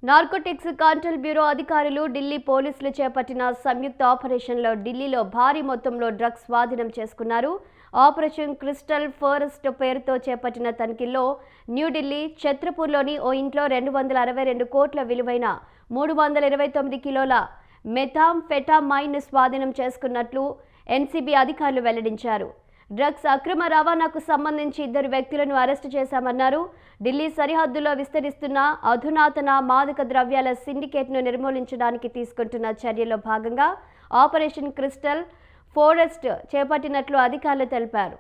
Narcotics control bureau అధికారులు ఢిల్లీ పోలీసులు చేపట్టిన సంయుక్త ఆపరేషన్లో ఢిల్లీలో భారీ మొత్తంలో డ్రగ్స్ స్వాధీనం చేసుకున్నారు. ఆపరేషన్ క్రిస్టల్ ఫారెస్ట్ పేరుతో చేపట్టిన తనిఖీల్లో న్యూఢిల్లీ ఛత్రపూర్లోని ఓ ఇంట్లో 262 కోట్ల విలువైన 329 కిలోల మెథాంఫెటమైన్ స్వాధీనం చేసుకున్నట్లు ఎన్సీబీ అధికారులు వెల్లడించారు. డ్రగ్స్ అక్రమ రవాణాకు సంబంధించి 2 వ్యక్తులను అరెస్టు చేశామన్నారు. ఢిల్లీ సరిహద్దులో విస్తరిస్తున్న అధునాతన మాదక ద్రవ్యాల సిండికేట్ను నిర్మూలించడానికి తీసుకుంటున్న చర్యల్లో భాగంగా ఆపరేషన్ క్రిస్టల్ ఫారెస్ట్ చేపట్టినట్లు అధికారులు తెలిపారు.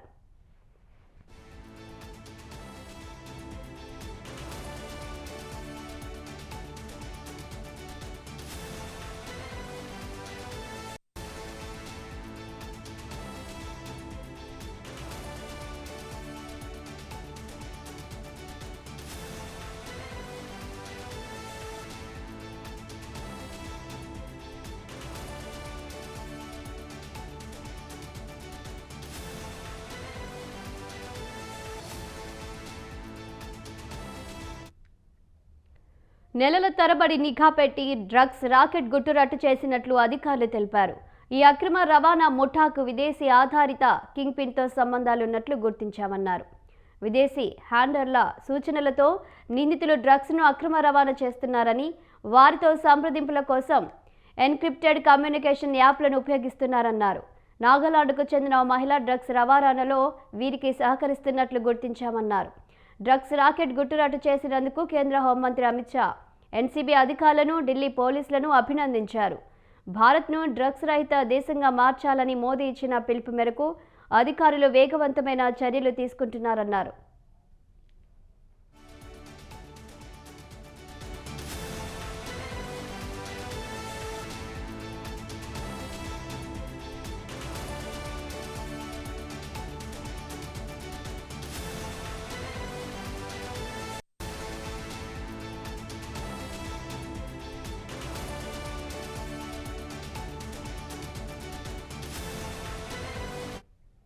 నెలల తరబడి నిఘా పెట్టి డ్రగ్స్ రాకెట్ గుట్టురట్టు చేసినట్లు అధికారులు తెలిపారు. ఈ అక్రమ రవాణా ముఠాకు విదేశీ ఆధారిత కింగ్ పిన్తో సంబంధాలున్నట్లు గుర్తించామన్నారు. విదేశీ హ్యాండర్ల సూచనలతో నిందితులు డ్రగ్స్ను అక్రమ రవాణా చేస్తున్నారని, వారితో సంప్రదింపుల కోసం ఎన్క్రిప్టెడ్ కమ్యూనికేషన్ యాప్లను ఉపయోగిస్తున్నారన్నారు. నాగాలాండ్కు చెందిన ఓ మహిళ డ్రగ్స్ రవాణాలో వీరికి సహకరిస్తున్నట్లు గుర్తించామన్నారు. డ్రగ్స్ రాకెట్ గుట్టురట్టు చేసినందుకు కేంద్ర హోంమంత్రి అమిత్ షా ఎన్సీబీ అధికారులను, ఢిల్లీ పోలీసులను అభినందించారు. భారత్ను డ్రగ్స్ రహిత దేశంగా మార్చాలని మోదీ ఇచ్చిన పిలుపు మేరకు అధికారులు వేగవంతమైన చర్యలు తీసుకుంటున్నారన్నారు.